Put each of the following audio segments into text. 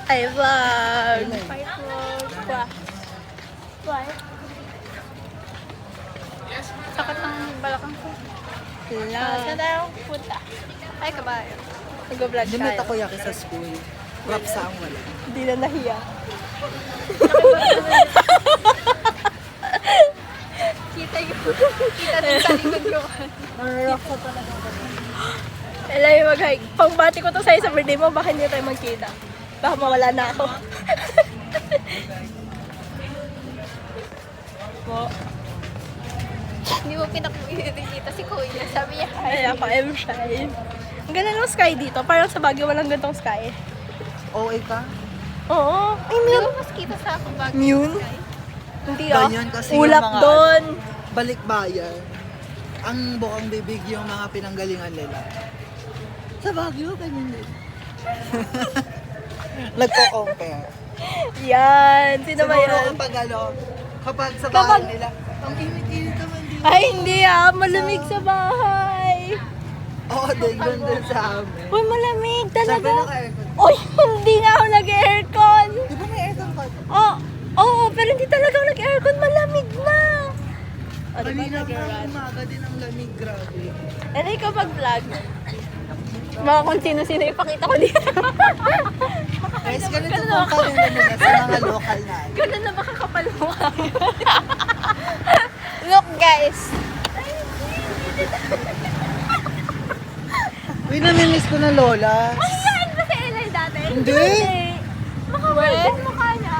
Ay, vlog. Fight vlog. Why? Sakit ng balakang ko. Saan tayo punta? Ay, kabayo. Nag-vlog Hindi may tayo. takoyaki sa school. Rapsa ang wala. Hindi na nahiya. Kita din sa likod ko. Mararapsa talaga. Elay, mag-hike. Pangbati ko to sa'yo sa birthday mo, baka hindi tayo magkita. Baka mawala na ako. Hindi mo pinakikita si Kuya. Sabi niya, Ay, ako, I'm shy. Ang ganda ng sky dito. Parang sa Baguio walang gantong sky. OA ka? Oo. Ay, hindi meron. mo mas kita sa akong bagay. Mune? Hindi ah. Ganyan kasi Ulap yung mga doon. Balikbayan. Ang bukang bibig yung mga pinanggalingan nila. Sa Baguio, ganyan din. Nagko-compare. Yan. Sino ba Siguro yan? kapag sa bahay nila, ang init-init naman dito. Ay, hindi ah. Malamig sa bahay. Oo, din doon sa amin. Uy, malamig Sabi talaga. naka-aircon. Uy, hindi nga ako nag-aircon. Di ba may aircon ka? Oo, pero hindi talaga ako nag-aircon. Malamig na. O, diba Kanina nga nag-aircon? umaga din ang lamig, grabe. Ano ikaw mag-vlog? Mga kung sino-sino ipakita ko dito. Guys, ganito po kami nila sa mga local na. Ganun na makakapal mo. Look guys, Uy, namimiss ko na lola. Saan ba si Elay dati? Hindi. Makapal yung mukha niya.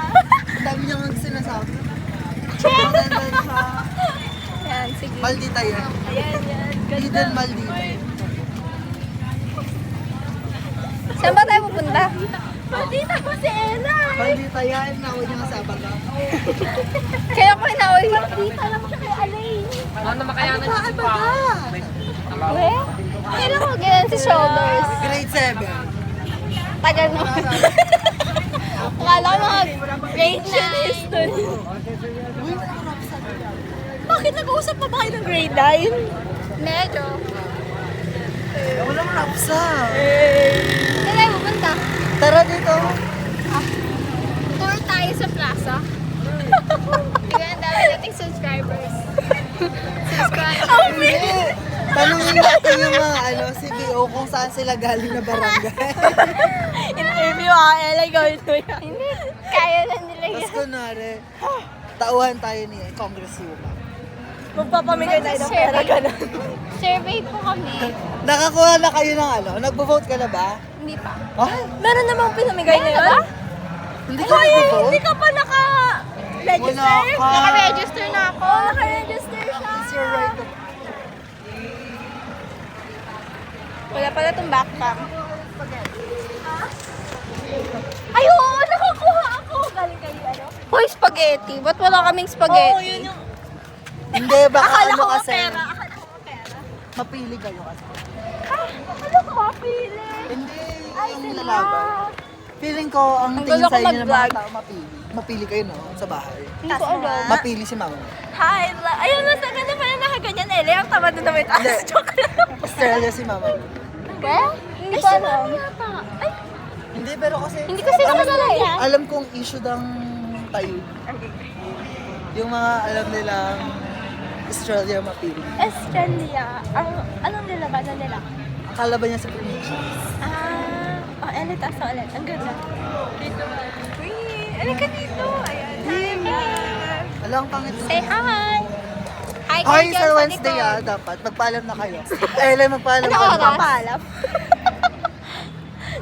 Ang dami niya nga sinasabi. Maganda siya. Yan, sige. Maldita yan. Ayan, yan. Hidden Maldita. saan ba tayo pupunta? Maldita mo si Elay. Maldita yan. Nawag niya nga sa abaga. Kaya ko inaway. Maldita lang siya kay Alay. We? Kailan ko ganyan si shoulders? Grade 7. Tagal mo. Akala ko mga grade 9. Uy, nakarapsa na. Bakit nag-uusap pa ba kayo ng grade 9? Medyo. Walang rapsa. Saan tayo pupunta? Tara dito. Tour tayo sa plaza. Tignan ang dami nating subscribers. Hindi. Tanungin natin yung mga CBO kung saan sila galing na barangay. Interview Elay, gawin mo yan. Hindi. Kaya na nila Tapos yan. kunwari, tauhan tayo ni Congresswoman. Magpapamigay tayo ng pera, gano'n. Survey po kami. Nakakuha na kayo ng Nagbo-vote ka na ba? Hindi pa. Ay, Meron namang pinamigay Meron ngayon? na ba? hindi ka Hoy, nagbo-vote? hindi ka pa naka-register? Wala ka. Naka-register na ako. Naka-register siya. It's your right to... Wala pala itong backpack. Ay, oo! Nakakuha ako! Galing kayo, Hoy, spaghetti. Ba't wala kaming spaghetti? Oo, yun yung... Hindi, baka Akala ko kasi. pera. Akala ko pera. Mapili kayo kasi. Ano ko mapili? Hindi, Ay, yung sila. lalaban. Feeling ko, ang Ang tingin gulo ko sa inyo ng mga mag-vlog. tao, mapili kayo, no? Sa bahay. Hindi ko alam. Mapili si mama. Hi! Ayun, nasa ganda pala nakaganyan. Ele, ang tamad na may taas. Hindi. Joke lang. Australia si mama. Ba? Hindi Ay, ko si alam. Mami yata. Ay, Hindi, pero kasi... Hindi ko sila kilala yan. Alam kong issue ng tayo. Yung mga alam nilang Australia mapili. Australia. Anong nilabanan nila? Ang kalaban niya sa provincials. Oh, Ele, taas na ulit. Ang ganda. Dito. Uy, Ele ka dito. Ayan. Alam, ang pangit. Say hi. Hi, Hoy, Kuya sa sa Wednesday likod. dapat. Magpaalam na kayo. Ellen, magpaalam Ano ka na. oras? Papaalam.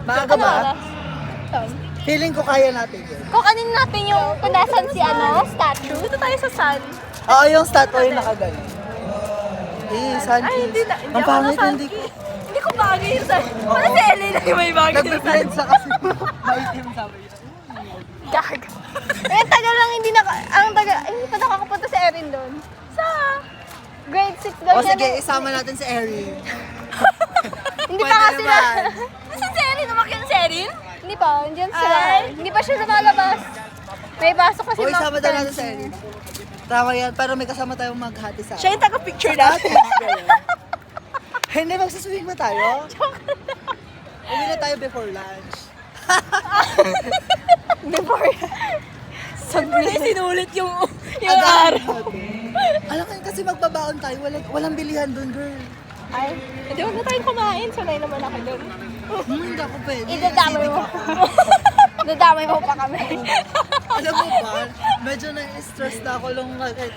Maaga Ano ba? oras? Feeling ko kaya natin yun. Kung kanin natin yung kung nasan si statue. Dito tayo sa sun. Oo, yung statue yung nakagaling. Eh, sun Ay, hindi na. Ang pangit, hindi ko. Hindi ko bagay yung sun. Para si Ele na yung may bagay yung sun. Nagbe-friends sa kasi. Maitim sabi yun. Gag. Eh, tagal lang hindi hindi pa nakakapunta si Erin doon. Sa? Grade 6 daw O siya sige, na- isama natin si Erin. Hindi pa Pwede kasi na. naman. Nasaan si Erin? Umakyat si Erin? Hindi pa, nandiyan sila. Ay. Hindi pa siya lumalabas. May pasok kasi O mga isama daw natin friends si niya. Erin. Tama yan, pero may kasama tayong maghati sa Siya yung taga-picture natin. Hindi, magsiswing ba tayo? Uwi na tayo before lunch. before. Hindi sinulit yung Agad. araw. Alam ko kasi magbabaon tayo, walang bilihan doon, girl. Ay, Hindi wag na tayong kumain. Sanay naman ako doon. Hindi ako pwede. idadamay Acidic mo. ako. Dadamay mo pa kami. Alam mo ba, medyo na-stress na ako nung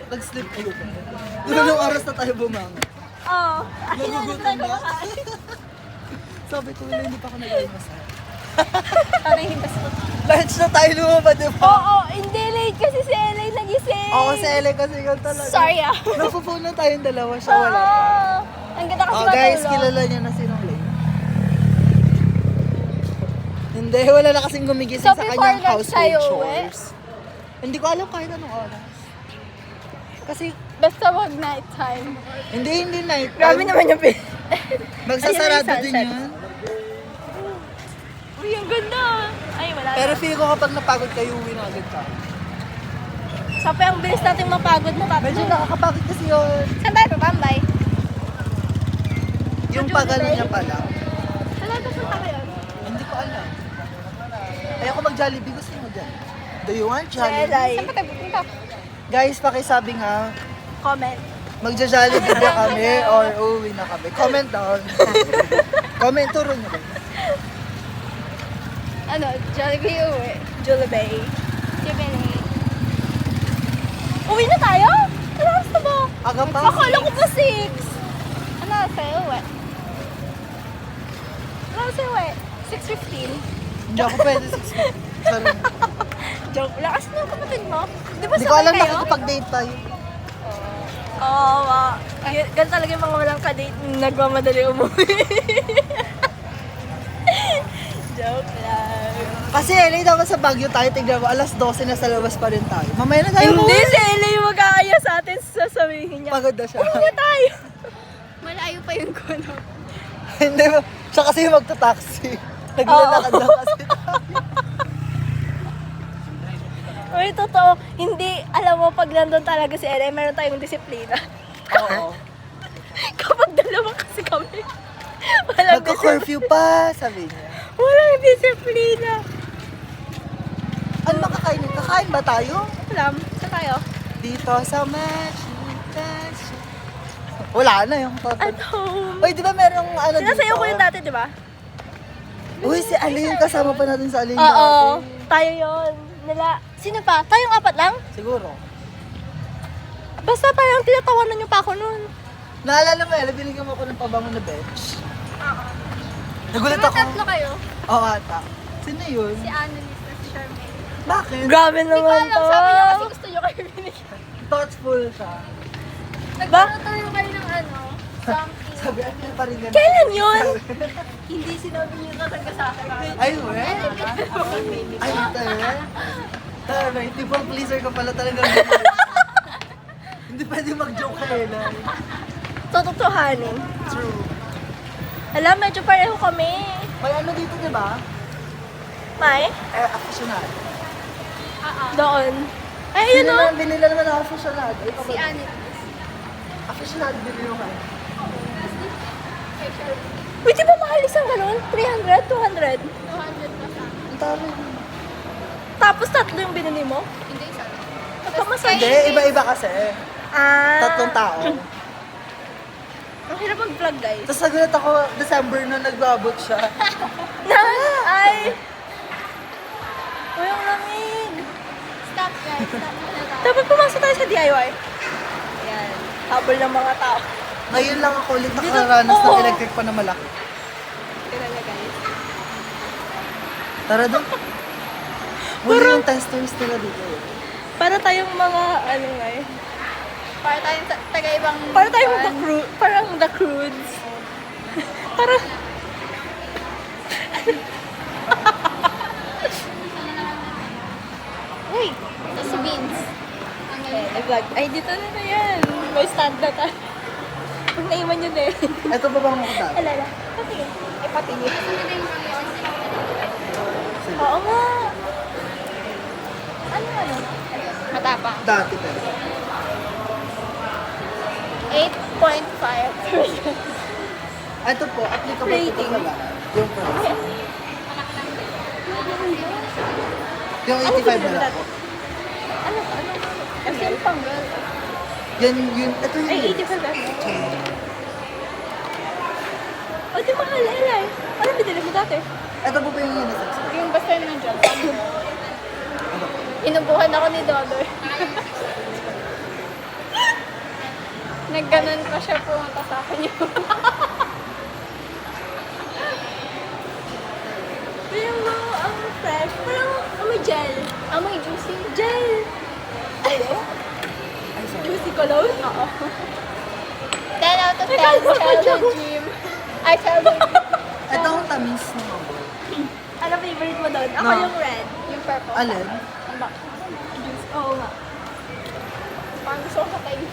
nag-sleep kayo. Ilang oras na tayo bumanga. Oo. Nagugutom na. Sabi ko, wala, hindi pa ako nag-almasal. Parang hintas ko. Lunch na tayo lumabas, di ba? Oo, hindi late kasi si LA nagising. Oo, si Ele kasi yun talaga. Sorry ah. Napupuno na tayong dalawa, siya wala. Oo. Ang ganda kasi Oh guys, matulog. kilala niyo na sinong late. Hindi, wala na kasing gumigising So, sa before kanyang lunch household tayo chores. Hindi ko alam kahit anong oras. Kasi, Basta wag night time. hindi night time. Grabe naman yung pin. Magsasarado Ayun, din sunset. yun. Uy, ang ganda. Ay, wala Pero na. feel ko kapag napagod kayo, uwi na agad ka. Sabi, ang bilis natin mapagod na tatlo. Medyo nakakapagod kasi yun. Saan tayo papambay? Yung pagano niya pala. Wala na punta kayo. Hindi ko alam. Ayoko mag-Jollibee, gusto mo dyan. Do you want Jollibee? Saan pa tayo pupunta? Guys, pakisabi nga, Comment. magja-Jollibee na kami or uuwi na kami. Comment down. Comment, turo nyo ba? Ano? Jollibee uwi. Jollibee. Jollibee. Uwi na tayo? Ano oras na ba? Aga pa? Akala ko pa 6. Ano oras tayo uwi? Ano oras tayo uwi? 6:15. Hindi ako pwede. Sorry. Joke. Lakas na yung kapatid mo. Di ba Hindi ko sabay alam kayo? nakikipag-date tayo. Oo, ganun talaga yung mga walang kadate nagmamadali umuwi. Joke lang. Kasi LA dapat sa Baguio tayo, tignan mo, alas 12 na sa labas pa rin tayo. Mamaya na tayo Hindi, umuwi. si Ella yung mag-aaya sa atin, sasabihin niya. Pagod na siya. Umuwi tayo. Malayo pa yung kono. Hindi mo, siya kasi yung magta-taxi. Naglalakad lang kasi tayo. Uy, totoo. Hindi, alam mo, pag nandun talaga si Ella, meron tayong disiplina. Oo. Kapag dalawa kasi kami, walang disiplina. Magka-curfew pa, sabi niya. Walang disiplina. Ano makakainin? Kakain ba tayo? Alam, saan tayo? Dito sa Machitas. Wala na yung At home. Uy, di ba merong ano Sinasayaw ko yung dati, di ba? Uy, si Alin, kasama pa natin sa Alin Oo, dati. tayo yon. Nila, sino pa? Tayong apat lang? Siguro. Basta tayong tinatawanan niyo pa ako nun. Naalala mo, Ella, binigyan mo ako ng pabango na bench. Oo. Nagulat ako. kayo? Oo, ata. Sino yun? Si Annalise at si Charmaine. Bakit? Grabe naman to. Sabi niya kasi gusto niyo kayo binigyan. Thoughtful siya. Nagtatayo kayo ng ano, something. Sabi, ano yung pa rin ganun? Kailan yun? Hindi sinabi niyo talaga sa akin. Ay, we? Ay, tayo. Taray, people pleaser ka pala talaga. Hindi pwede mag-joke ka, Ella. Tototohanin. True. Alam, medyo pareho kami. May ano dito, di ba? May? Aficionado. Doon. Ay, yun o. Binila naman ako aficionado. Ikaw ba? Si Anit. Aficionado din yung kayo. Uy, di ba mahal isang ganun? 300? 200? 200 pa sa akin. Ang tari. Tapos tatlo yung binili mo? Hindi isa. Pagkamasaya. Hindi, iba-iba kasi. Ah. Tatlong tao. Ang hirap mag-vlog, guys. Tapos nagulat ako, December na nagbabot siya. Ay! Uy, ang lamig. Stop guys. Stop na tayo. Dapat pumasok tayo sa DIY. Ayan. Habol ng mga tao. Ngayon lang ako ulit nakaranas ng Oo. electric pa na malaki. Tignan niya, guys. Tara doon. Muli yung testers nila dito. Para tayong mga, ano nga eh. Para tayong taga-ibang... Para tayong the crew, parang the crudes. Parang, Uy! Ito si Beans. Ang galing. vlog. Ay, dito na yan. May stand na tayo. Pag naiman yun eh. Ito ba bang makita? Alala. Patingin. Ay, patingin. Ano na yung pangyayon? Oo nga. Ano? Matapang. Dati pero. 8.5. Ito po, applicable po Rating. sa lahat. Yung price. Yung 85 na lang. Ano? SM pang girl. Yan, yun. Ito yun. Ay, 85 ba? O, di mahal, Elay. Ano binili mo dati? Ito po yung unisex. Yung basta yun ng job. Inubuhan ako ni Dodoy. Nagganon pa siya pumunta sa akin yun. Parang ang fresh. Parang amoy gel. Amoy juicy. Gel. Ano? Ay, sorry. Juicy cologne? Oo. 10 out of 10. Childhood dream. Ay, childhood dream. Ito ang tamis ng mabol. Ano favorite mo doon? Ako No. yung red. Yung purple. Alin? Ang back. Juice. Oo nga. Parang gusto ko sa kayo.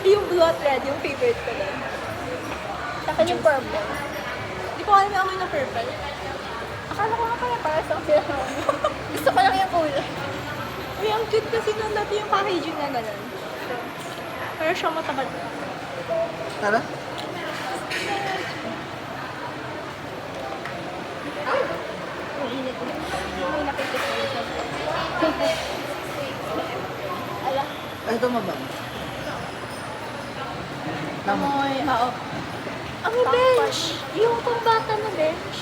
Yung blue at red, yung favorite ko doon. Sa akin yung purple. Hindi ko alam yung amoy na purple. Akala ko nga pala para sa akin. Gusto ko lang yung kulay. Uy, ang cute kasi nung dati yung packaging na gano'n. Pero siya matabad. Tara? Ang init mo. May nakikita ko ito. Ala. Ito mabang. Tama. Amoy, oo. Ang bench. Yung pambata na bench.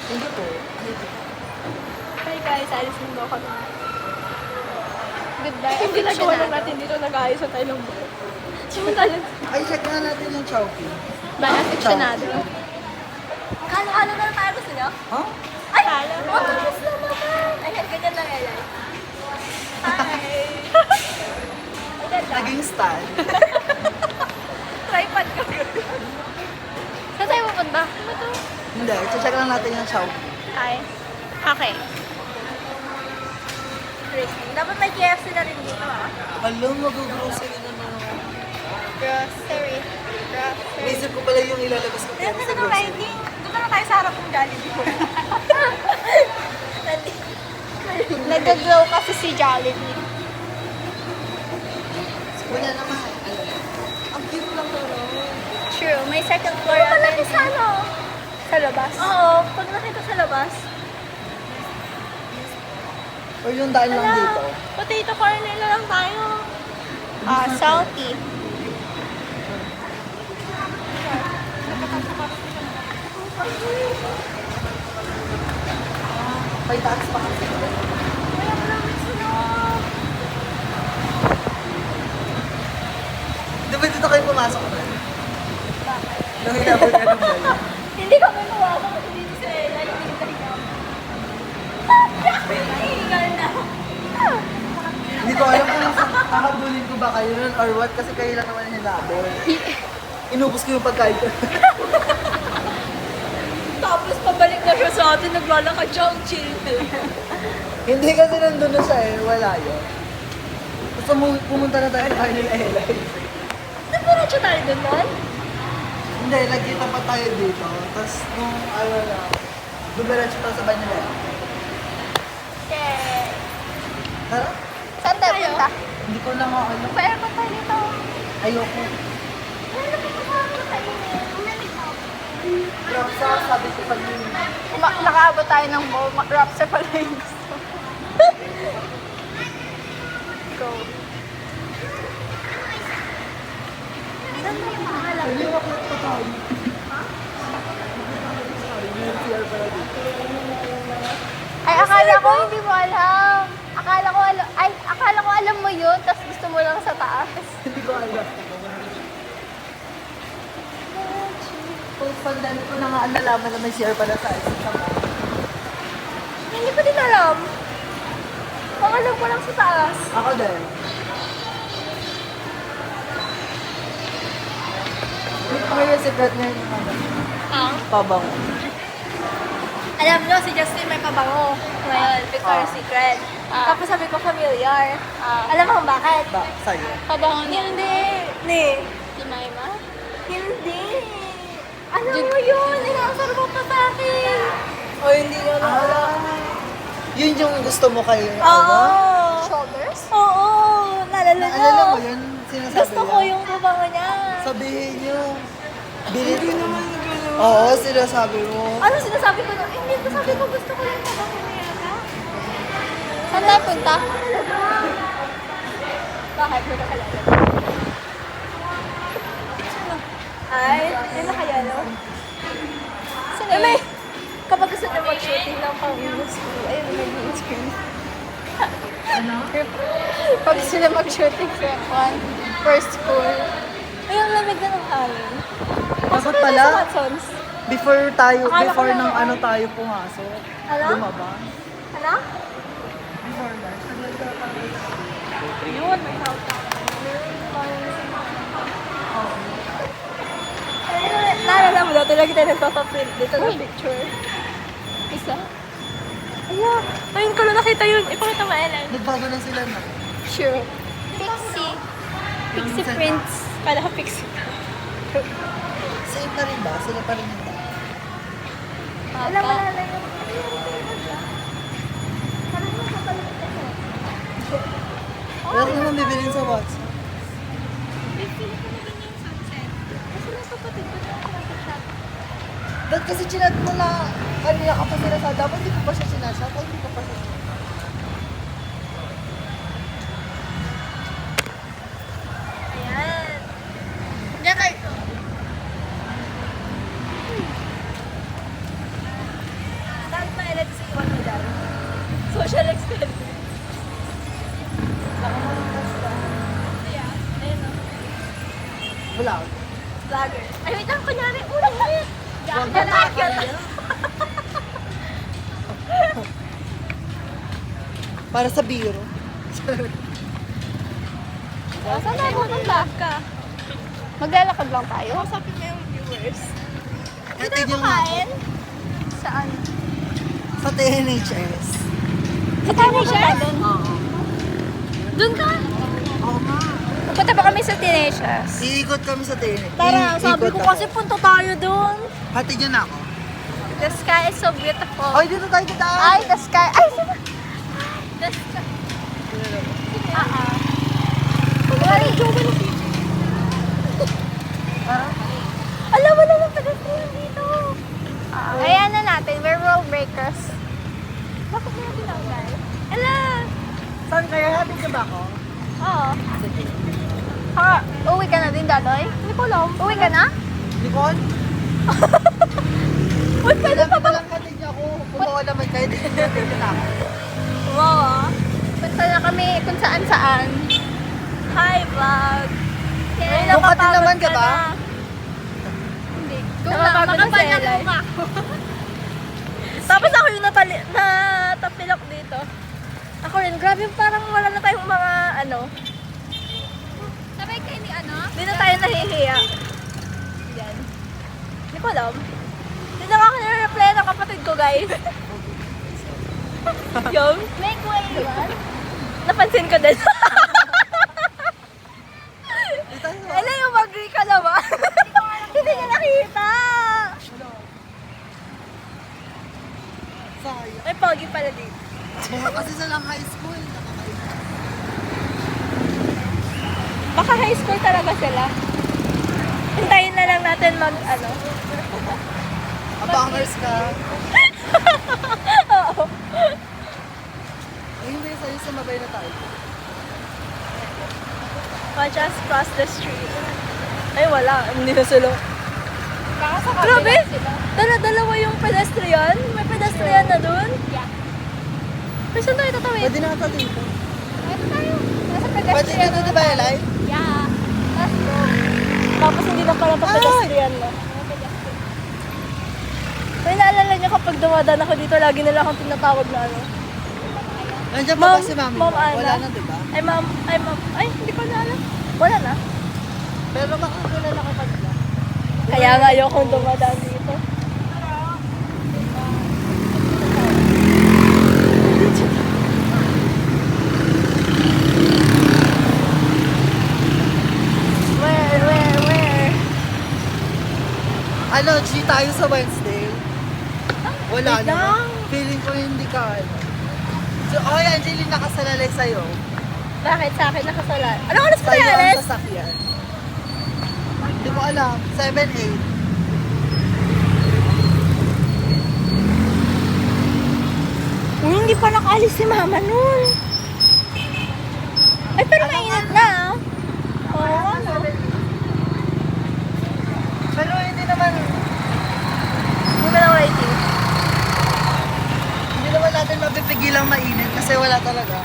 Hindi po. Hi guys, alis mundo ako na. Goodbye. Yung ginagawa lang natin dito, nag-aayos na tayo ng buhok. Samantalang, Ay, check nga natin yung Chowking. ba, aficionado. Kalo-kalo na tayo gusto niyo? Huh? Ay! Oh, tapos na naman! Ayan, ganyan lang, Ella. Hi! Naging style. Tripod ko. Saan tayo pupunta? Ano to? Hindi, check lang natin yung Chowking. Hi. Okay. Dapat may KFC na rin dito, ah. Alam, mag-grocery na naman. Grocery. Naisip ko pala yung ilalabas ko Kaya sa na grocery. riding. Doon na tayo sa harap ng Jollibee. Nag-glow kasi si Jollibee. Wala naman. Ang cute lang to, no? True. May second floor ata. Malaki sa ano? Sa labas? Oo. Pag nakita sa labas. Or yung daan lang dito. Potato corner na lang tayo. Ah, salty. May taas pa kasi. Di ba dito kayo pumasok na? Nung hinabot ka ng bala. Hindi kami mawawak kasi dito sa Ella. Hindi kita ikaw. Nahihingal na. Hindi ko alam kung kakabulin ko ba kayo nun or what kasi kayo lang naman hinabol. Inubos ko yung pagkain ko. Tapos pabalik na siya sa atin. Naglalakad siya ang chill. Hindi kasi nandun na siya eh, wala yun. Gusto mo pumunta na tayo ng nila Ella. Nagparadyo tayo doon nun? Hindi, nagkita pa tayo dito. Tapos nung ano na, dumiretso tayo sa bahay nila. Okay. Tara? Saan tayo punta? Hindi ko lang alam. Pa-aircon tayo dito. Ayoko. Ano pa makakakainin? Rapsa, sabi ko pag Nakaabot tayo ng mall. Rapsa pala yung gusto. Go. Saan tayo maalam? Hindi ako pa tayo. Ay, akala ko hindi mo alam. Akala ko alam mo yun, tapos gusto mo lang sa taas. Hindi ko alam. Kung pandami ko na nga ang nalaman na may CR pala sa isa sa mga. Hindi ko din alam. Ang alam ko lang sa taas. Ako din. Hindi ko yung secret niya yung ano. Ang? Pabango. Alam nyo, si Justin may pabango. Ngayon, Victoria's Secret. Tapos sabi ko, familiar. Alam mo kung bakit? Ba, sa'yo. Pabango niya. Hindi. Ni. Si Maima? Hindi. Alam mo yun, inaasar mo pa sa akin. O, hindi nyo na alam. Yun yung gusto mo kay Oo. ano? Shoulders? Oo, naalala mo. Naalala mo yun? Sinasabi Gusto ko yan? yung pabango niya. Sabihin nyo. Bilhin. Hindi naman Oo, sinasabi mo. Ano sinasabi ko nun? Hindi ko sabi ko gusto ko yung mabango na yata. Saan tayo punta? Bakit? May nakalala. Ay, may nakayalo. Saan Eh, may, kapag gusto niyo mag-shooting ng pang school, ayun, may green screen. Pag sila mag-shooting sa first school. Ay, ang lamig na ng hangin. Dapat Sa pala, Watsons. before tayo, Akala ko before na- ng ano tayo pumasok, Ano? lumaba. Ano? Before that. Yun, may house. Naalala mo daw, talaga tayo nagpapaprint dito ng picture. Isa? Ayan, ayun ko lang nakita yun. Ipakita mo, Ellen. Nagbago na sila na. Sure. Pixie. Pixie Yung prints. Kala ko pixie. Same pa rin ba? Sila pa rin yun. Alam mo Papa. na yung... Parang yung kapalit kasi. Wala rin naman bibilin sa Watson. Kasi nasa kapatid ko na ako shop. Dahil kasi chinat mo na kanina ka pa sila sa dapat hindi ko pa siya sinasat o hindi ko pa siya sinasat. Ayan. Diyan kayo. Dahil na ilan si Iwan mo dahil. Social experiment. Ayan. Ayan o. Wala. Vlogger. Ay, wait lang. Kunyari, ulang ulit. Wag Yan na. na. Para sa biro. Saan tayo pupunta? ka. Maglalakad lang tayo? Kausapin mo yung viewers. Ito yung nga Saan? sa TNHS. Sa tayo siya? Oo. Doon ka. Oo nga. Pupunta ba kami sa Tinesias? Iikot kami sa TNHS. Tara, sabi Iikot ko ako. kasi punta tayo doon. Hatid niyo na ako. The sky is so beautiful. Ay, dito tayo kita. Ay, the sky. Ay, sino? The sky. Ay, Alam mo naman pedestrian dito. Ayan na natin. We're rule breakers. Bakit mo na tinanggal? Ala! Saan kaya? Hatid ka ba ako? Oo. Ha, uwi ka na din, Dadoy? Hindi ko alam. Uwi ka na? Nicole? Uy, pwede pa ba? Lang hatid niyo ako. Kumuha naman kayo. Dito hatid niyo na ako. Wow, ah. Punta na kami kung saan-saan. Hi, vlog. Ay, Bukat din napapagod naman ka ba? na. Hindi. Napapagod na si Eli. Tapos ako yung natapilok dito. Ako rin, grabe parang wala na tayong mga ano. Sabay kayo ni ano? Hindi na tayo nahihiya. Yan. Hindi ko alam. Hindi na ako nire-reply ng kapatid ko, guys. Yung, Make way, man. napansin ko din. Dito tayo. Ela, yung mag-agree ka naman. Hindi niya nakita. Sayang. May pogi pala dito. Kasi sa lang high school. Baka high school talaga sila. Hintayin na lang natin mag, ano. Abangers ka. Oo. Eh, hindi sa'yo sumabay na tayo. Just cross the street. Ay, wala. Hindi na sila. Baka sa Grabe! kabila sila. Dala-dalawa yung pedestrian. May pedestrian na dun. Yeah. Pero saan tayo tatawid? Pwede na ata dito. Pwede tayo. Nasa Pwede pedestrian. dito, di ba, Eli? Yeah. Let's go. Tapos hindi na pala pa pedestrian na. May naalala niyo kapag dumadaan ako dito, lagi nila akong tinatawag na ano. Nandiyan pa ba si mami? Ma'am mo? Wala Ana. na, di ba? Ay, hindi ko na alam. Wala na. Pero makakilala ka pa nila. Kaya nga ayokong dumadaan dito. Where? Ano, G tayo sa Wednesday? Wala wait na. lang. Feeling ko hindi ka, ano. So, oy, Angeline, nakasalalay sa'yo. Bakit sa akin nakasalan? Ano oras pa Sa'yo tayo, ang Alex? sasakyan. Hindi ko alam. 7-8. hindi pa nakaalis si mama nun. Ay, pero mainit na. Oo, ano? Pero hindi naman waiting. Hindi naman natin mapipigilang mainit kasi wala talaga.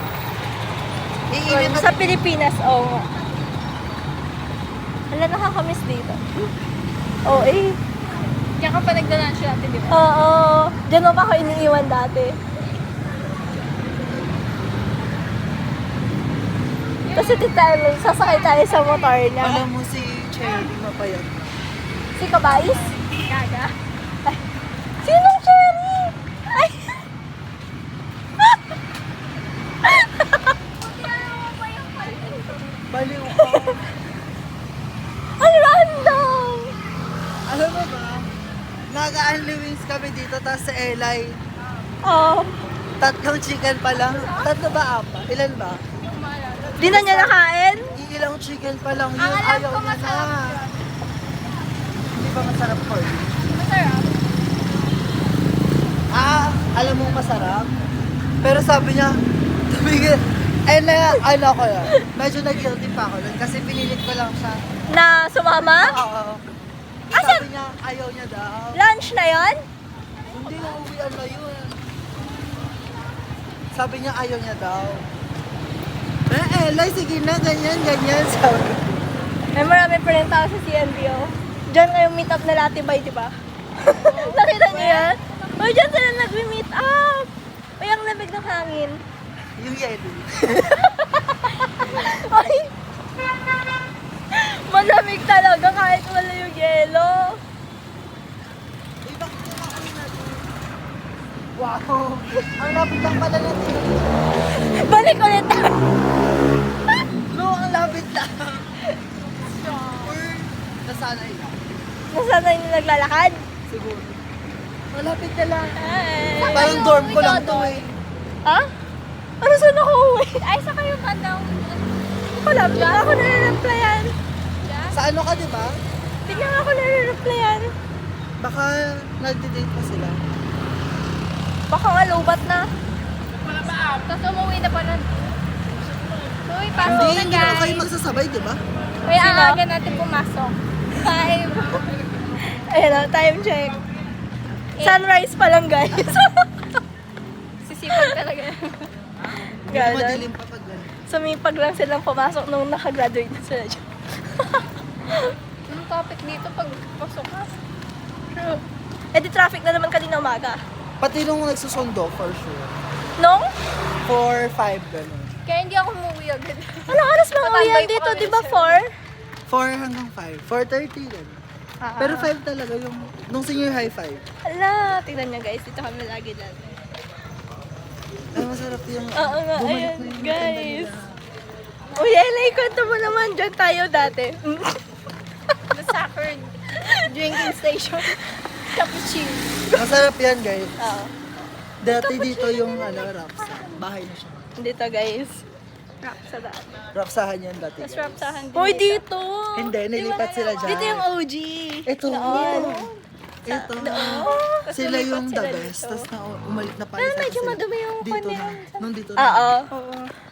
Iinit na Sa Pilipinas, oo nga. Wala, nakakamiss dito. Oo, eh. Kaya ka pa nagdalaan siya natin, di ba? Oo. Diyan mo pa ako iniiwan dati. Kasi tayo, sasakay tayo sa motor niya. Alam mo si Cherry mapayat. Si Kabais? Gaga. Ay. Sinong Cherry? Ay. Baliw ka. Ang random! Alam mo ba? Nag-only wings kami dito, tapos sa airline, Oh. 3 chicken pa lang. 3 ba, 4? Ilan ba? Di na niya nakain? Ilang chicken pa lang yun. Ang alam Ayaw ko niya na. masarap Hindi ba masarap for you? Masarap. Alam mo masarap. Pero sabi niya, tumigil. Ano ako yun? Medyo nag-guilty pa ako nun kasi pinilit ko lang siya. Na sumama? Oo. Asan? Sabi niya, ayaw niya daw. Lunch na yon? Hindi, uuwian na yun. Sabi niya, ayaw niya daw. Elay, sige na, ganyan, sabi. May marami pa rin tao sa CNBO. Diyan kayong meet up na Latibay, di ba? Nakita niyo yan? O, diyan sila nag-meet up. Ay, ang lamig ng hangin. Yung yelo. Ay! Malamig talaga kahit wala yung yelo. Eh, bakit yung ako natin? Wow! Ang lapit lang pala natin. Balik ulit tayo. No, ang lapit lang. Or, nasanay lang. Nasaan yung naglalakad? Siguro. Malapit na lang. Ay. Parang dorm ko lang to eh. Ha? Ano saan ako uwi? Ay, sa kayo bandang. Wala pa ako nare-replyan. Sa ano ka, di ba? Hindi nga ako nare-replyan. Baka nagde-date pa sila. Baka nga lobat na. Tapos umuwi na pala. Uy, pasok Hindi, na hindi naman kayo guys. magsasabay, di ba? Kaya Sino? ang aga natin pumasok. 5. Ayun na, time check. Sunrise pa lang, guys. Sisipag talaga. Hindi Ganon. madilim pa pag gano'n. Sumipag lang silang pumasok nung nakagraduate na sila dyan. Anong topic dito pag pasok ka? True. Eh di traffic na naman kanina umaga. Pati nung nagsusundo, for sure. Nung? 4, 5, gano'n. Kaya hindi ako umuwi agad. Anong oras mga Tatambay uwian pa dito? kami Di ba sa- 4 hanggang 5. 4:30 gano'n. Pero 5 talaga yung, nung senior high 5. Ala, tingnan niyo guys. Dito kami lagi dati. Ay, masarap yung, Oo nga, bumalik ayan, na yung guys. maganda nila. Uy, Elay, kwento mo naman. Diyan tayo dati. The soccer drinking station. Cappuccino. Masarap yan, guys. Oo. Dati dito yung, Rapsa. Bahay na siya. Dito guys. Sa daan. Rapsahan yan dati. Tapos rapsahan din. Uy, dito! Hindi, nilipat sila dyan. Dito yung OG. Ito. Noon. Ito. Tapos Sila lumipat yung the sila best. dito. Tapos na umalik na pala. Pero medyo madumi yung Dito konti na. nun. Nung dito na. Oo.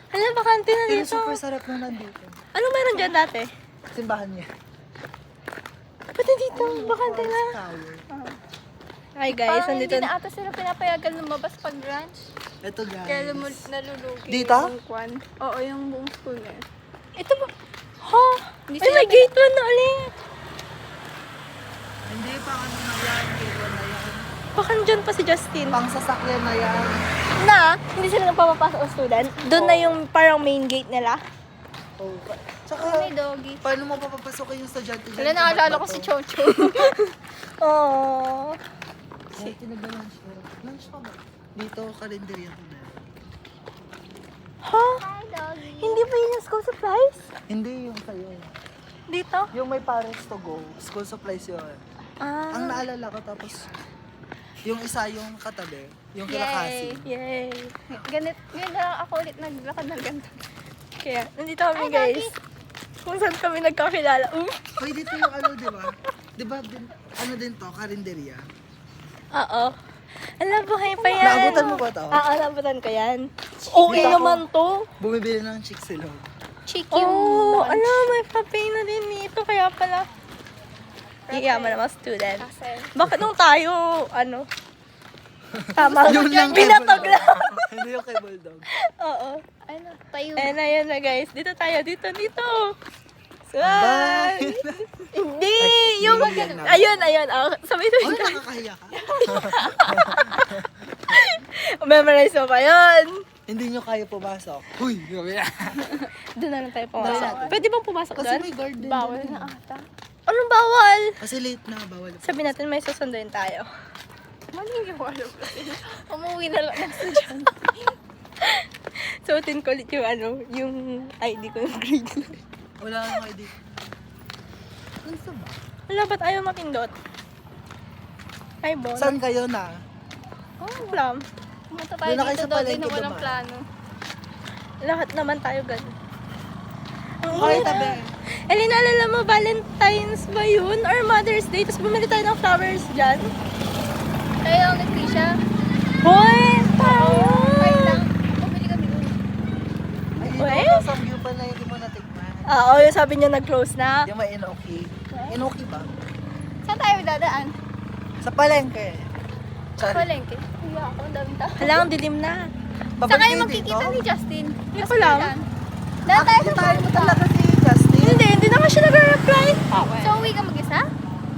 Hala, bakante na Pero dito. super sarap nung nandito. Ano meron dyan dati? Simbahan niya. Pati dito, bakante na. Tower. Hi guys, Parang nandito hindi na. na ata sila pinapayagan lumabas pag brunch. Ito, guys. Kaya nalulugi Dito? yung kwan. Oo, yung buong school na yun. Ito ba? Ha? Hindi Ay, sila may gate 1 na ulit. Hindi pa ano na yan. Dito na yan. Baka nandyan pa si Justin. Pang sasakyan na yan. Na, hindi sila nagpapapasok ang student. Doon na yung parang main gate nila. Oh. Tsaka, May doggy. paano mo papapasokin yung estudyante dyan? Wala, naalala ko si Chocho. Oh. Ay, tinagda-lunch ko. Lunch pa ba? Dito, kalendarya ko na. Ha? Hi, doggy. Hindi ba yun yung school supplies? Hindi yung sa'yo. Dito? Yung may parents to go. School supplies yun. Ah. Ang naalala ko tapos, yung isa yung katabi, yung kila Yay. Cassie. Yay. Ganit, ngayon na lang ako ulit naglakad ng ganito. Kaya, nandito kami Ay, guys. Kung saan kami nagkakilala. Hoy, dito yung ano, di ba? Di ba, ano din to, karinderya? Oo. Ala, buhay pa yan. Naabutan mo ba to? Naabutan ko yan. Oo, Dito ako. naman to. Bumibili ng chicks sila. Chicken Oo, lunch. ala, may papay na din dito. Kaya pala. Iyaman naman student. Kasi, Bakit nung tayo, tama. Yun lang kay Binatog Bulldog. lang. Hindi yung kay Bulldog. Oo. ano, tayo. Ayan na guys. Dito tayo. Dito. Bye! Hindi! Ay, Yung, yun lang. ayun. Sabay Ay, nakakahiya ka. Memorize mo pa yun. Hindi nyo kaya pumasok. Huy, gabi na. Doon na lang tayo Dali pumasok. natin. Pwede bang pumasok Kasi doon? may garden. Bawal doon. na ata. Anong bawal? Kasi late na, bawal. Sabi natin may susunduin tayo. Maniniwala kasi. Umuwi na lang ako dyan. Suotin ko ulit yung ID ko ng grade. Wala akong ID. Ano sa ba? Wala, ba't ayaw mapindot? Ay, bon. Saan kayo na? Alam. Pumunta tayo Doon na kayo dito sa doon palengke din na walang dumaan. plano. Lahat naman tayo ganun. Ang Okay, init. tabi. Elina, alala mo, Valentine's ba yun? Or Mother's Day? Tapos bumili tayo ng flowers dyan. Tayo lang ni Krisha. Hoy! Tayo! Tayo lang. Bumili kami doon. Ay, Uy? ito, samgyup pa na hindi mo natikman. Oo, yung sabi niya nag-close na. Yung may inoki. Inoki ba? Saan tayo dadaan? Sa palengke. Sorry. Palengke. Iya ako, ang daming tao. Hala, ang dilim na. Saan kayo Babalik magkikita dito? ni Justin? Hindi ko alam. Dahil tayo sa tayo mo pumunta. talaga si Justin. Hindi naman siya nag-reply. So, uwi ka mag-isa?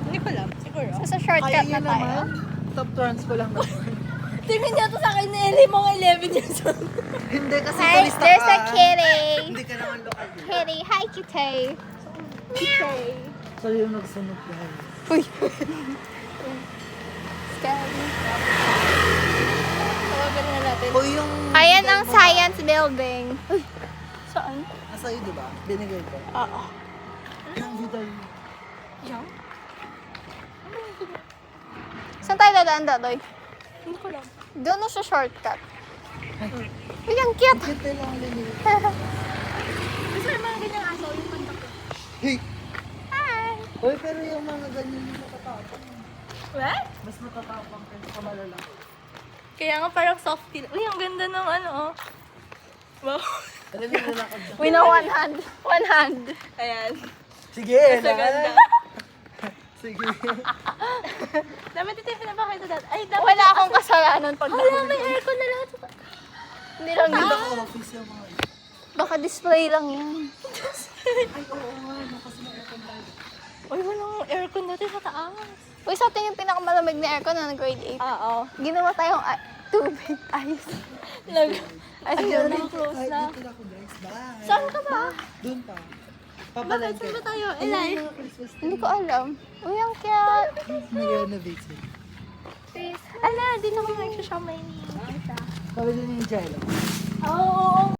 Hindi ko alam, siguro. So, sa shortcut Kaya na yun tayo. naman. Top trans ko lang naman. Tingnan niya to sa akin ni Ellie, mga 11 years old. Hindi kasi Hi, turista ka. there's a kitty. Hindi ka naman lokal. Kitty, hi kitty. Kitty. So yung nagsunod guys. Uy. Scary. Tawagan na natin. O yung... Ayan ang science building. Uy. Saan? Nasa iyo diba? Binigay ko. Oo. Yung vidal. Yan? Saan tayo dadaan, Dadoy? Hindi ko alam. Doon na siya shortcut. Uy, ang cute. Cute lang linili. Gusto yung mga ganyang aso, yung kontak ko. Hey! Hi. Uy, pero yung mga ganyan yung matatapang. What? Mas matatapang kasi sa malalaki. Kaya nga parang softy. Uy, ang ganda ng oh. Wow. Alam mo nilakad dyan. We know one hand. One hand. Ayan. Sige, Sa ganda. Sige. Dapat ito yung pinapakita dati. Ay, dapat. Wala akong kasalanan pag Wala, may aircon na lahat. Hindi lang Ang yun. ganda office yung mga ito. Baka display lang yan. Ay, oo nga. No, kasi may aircon tayo. Uy, walang aircon dati sa taas. Uy, sa atin yung pinakamalamig na aircon na grade 8. Oo. Ginawa tayong tubig. Ayos. Ay, Ayun, yun. close Ay, na. dito na ako guys. Bye. Saan ka ba? Doon pa. Bakit? Papalengke. Saan ba tayo? Ayun Elay? yung mga Christmas tree. Hindi ko alam. Uy, ang cute. Nag-renovate sila. Ala, di na ako nagsashamay ni. Sabi din yung jello. Oo.